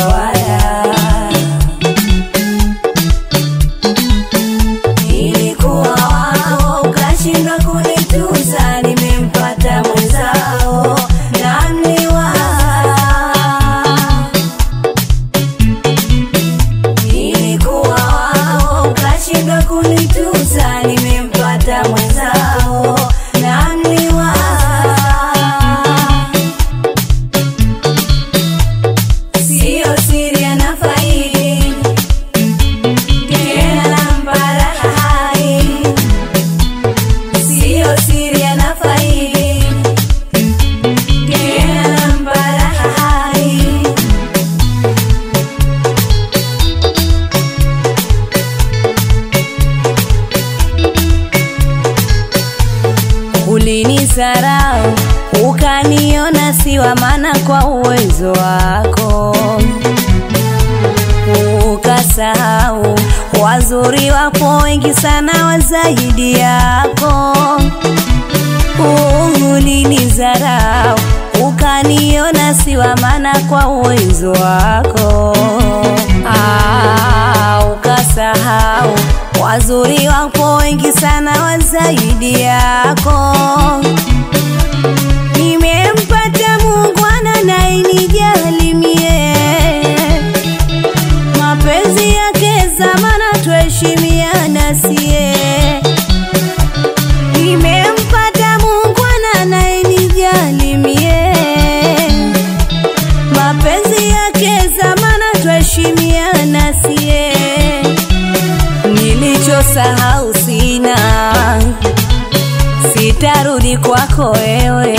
wala. Nilikuwa wako ukashindwa kunituza, nimempata mwenzao naniwa. Nilikuwa wako ukashindwa kunituza, nimempata mwenzao naniwa. Sio siri anafaidi tena mbara hai. Sio siri anafaidi tena mbara hai. Ulinisarau ukaniona si wa maana kwa uwezo wako, ukasahau wazuri wapo wengi sana wa zaidi yako. Ulinisarau ukaniona si wa maana kwa uwezo wako, ukasahau wazuri wapo wengi sana wa zaidi yako. Nimempata Muungwana anayenijali mie, mapenzi yake zamana tuheshimiana sie. Nimempata Muungwana anayenijali mie, mapenzi yake zamana tuheshimiana sie. Nilichosahau sina, sitarudi kwako wewe,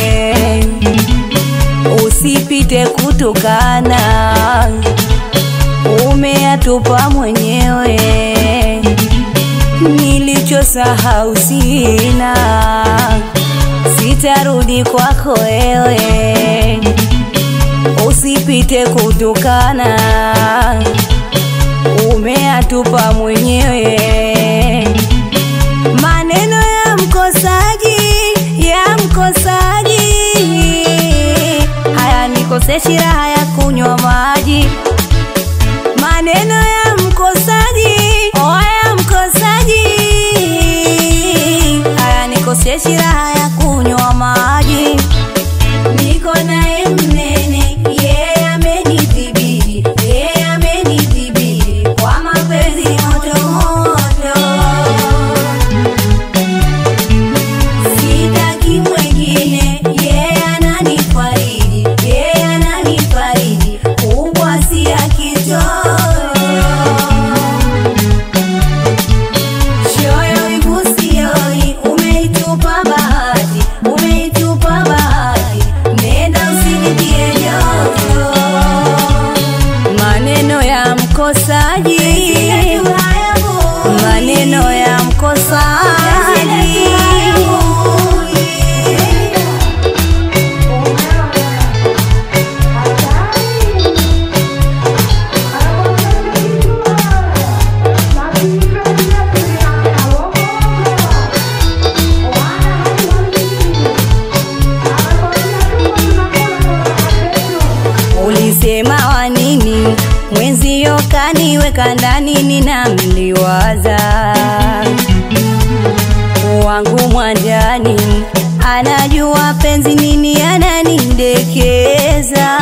usipite kutukana, umeatupa mwenyewe. Nilichosahau sina, sitarudi kwako wewe, usipite kutukana, umeatupa mwenyewe. Maneno ya mkosaji, ya mkosaji, haya nikoseshi raha ya kunywa maji. Maneno ya mkosaji, oh ya mkosaji, haya nikoseshi raha ya kunywa maji. Niko naye mnene, yeye amenidhibiti, yeye amenidhibiti kwa mapenzi moto moto. Sitaki mwingine, yeye ananifariji, yeye ananifariji, kubwa si ya kitoro. Shoyo ibusioi, umeitupa bahati, umeitupa bahati, nenda usinitie joto. Maneno ya mkosaji, maneno ya mkosaji. Ulisema wa nini mwenzio kaniweka ndani, ninamliwaza wangu mwanjani, anajua penzi nini ananidekeza.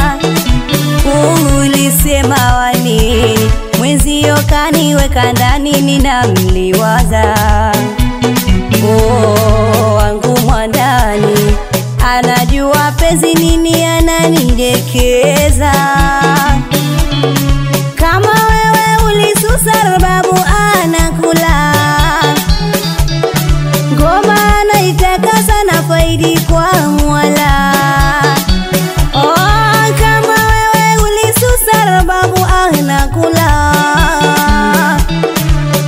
Ulisema wa nini mwenzio kaniweka ndani, ninamliwaza wangu mwanjani, anajua penzi nini ananidekeza. Kama wewe ulisusa sababu anakula ngoma, anaitaka sana faidi kwa Mola. Kama wewe ulisusa sababu anakula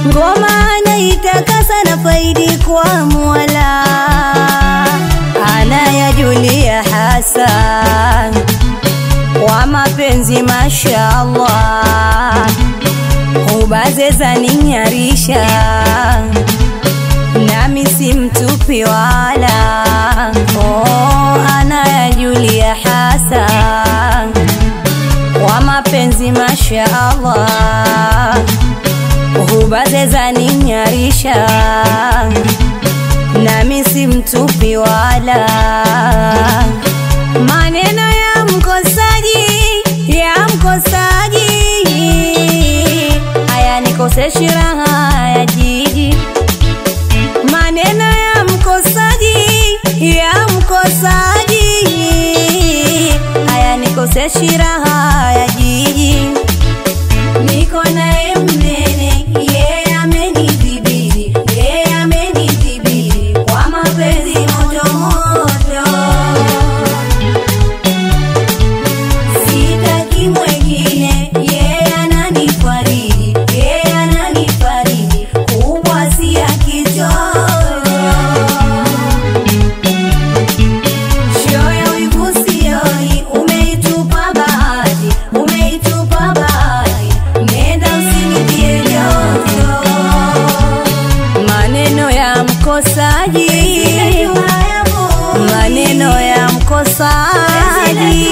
ngoma, anaitaka sana faidi kwa Mola. Anayajulia hasa wa mapenzi mashallah, ubaze zaninyarisha, nami si mtupi wala. Anayajulia hasa wa mapenzi mapenzi masha Allah, hubaze zaninyarisha, nami si mtupi wala. Maneno ya mkosaji, haya nikoseshi raha ya jiji. Maneno ya mkosaji, haya nikoseshi raha ya jiji. Niko naye mnene, yeye amenidhibiti, kwa mapenzi moto moto. Sitaki mwengine, yeye ananifariji, kubwa si ya kichoyo. Shoya wivu sioni, umeitupa bahati, nenda usinitie joto. Maneno ya mkosaji, maneno ya mkosaji.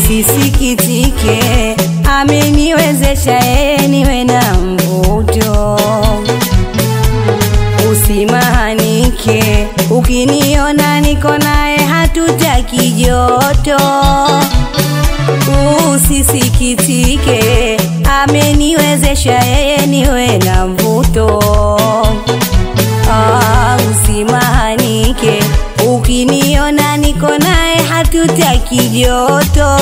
Usisikitike, ameniwezesha yeye niwe na mvuto. Usimahanike, ukiniona niko naye hatutaki joto. Usisikitike, ameniwezesha yeye niwe na mvuto. Usimahanike, ukiniona niko naye hatutaki joto.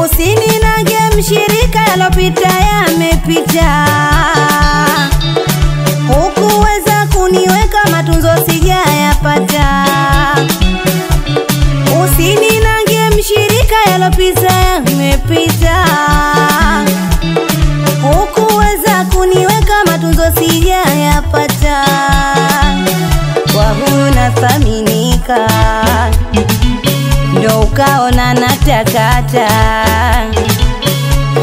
Usininage mshirika, yalopita yamepita. Hukuweza kuniweka matunzo sijayapata. Usininage mshirika, yalopita yamepita. Hukuweza kuniweka matunzo sijayapata. Kwa huyu nathaminika, ndo ukaona natakata.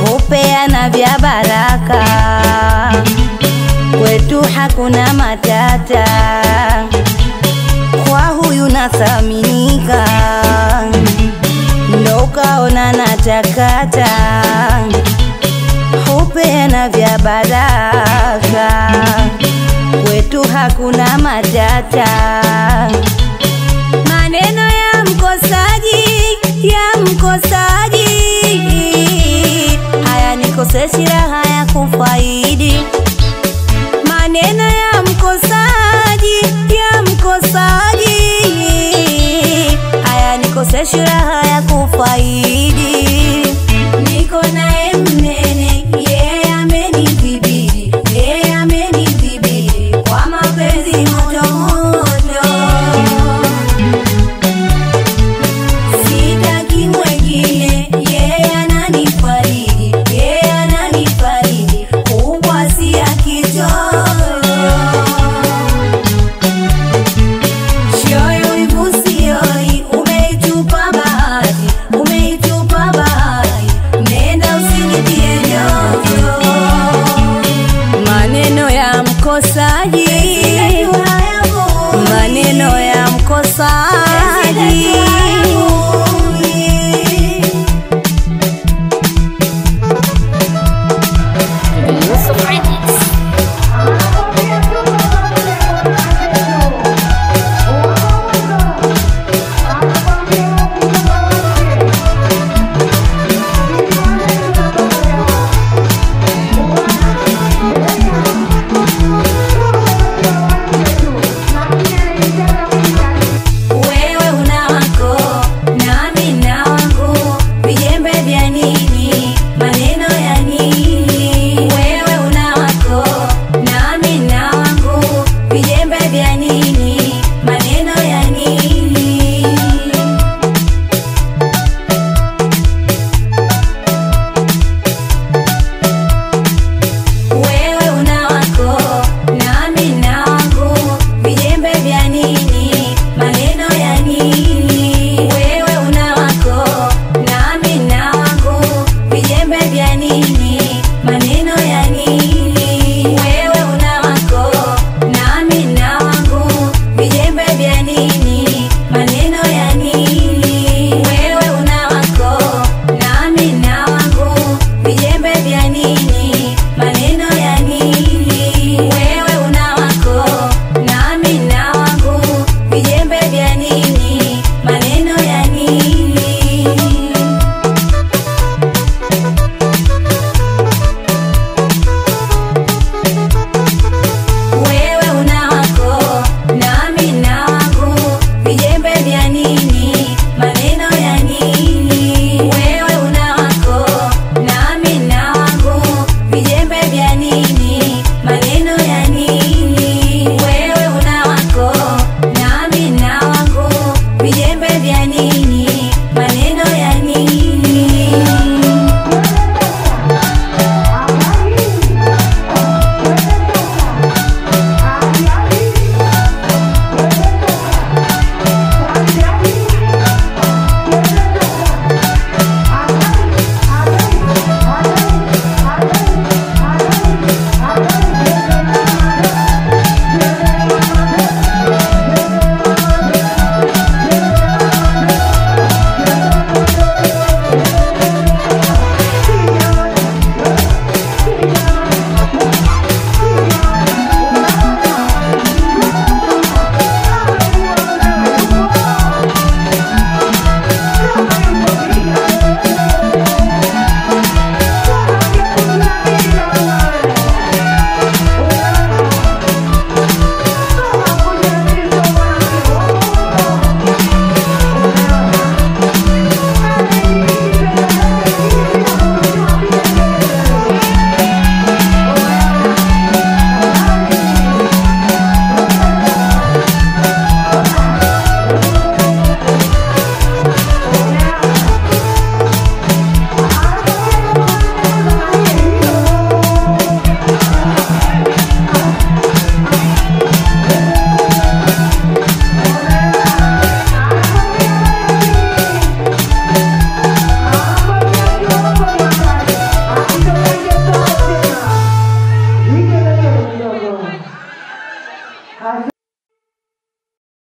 Hupeana vya baraka, kwetu hakuna matata. Kwa huyu nathaminika, ndo ukaona natakata. Hupeana vya baraka, kwetu hakuna matata. Maneno ya mkosaji, haya nikoseshi raha ya kufaidi. Maneno ya mkosaji, haya nikoseshi raha ya kufaidi. Niko naye mnene, yeye amenidhibiti, kwa mapenzi moto moto. Sitaki mwengine, yeye ananifariji, kubwa si ya kichoyo. Shoyo wivu sioni, umeitupa bahati, nenda usinitie joto. Maneno ya mkosaji, maneno ya mkosaji.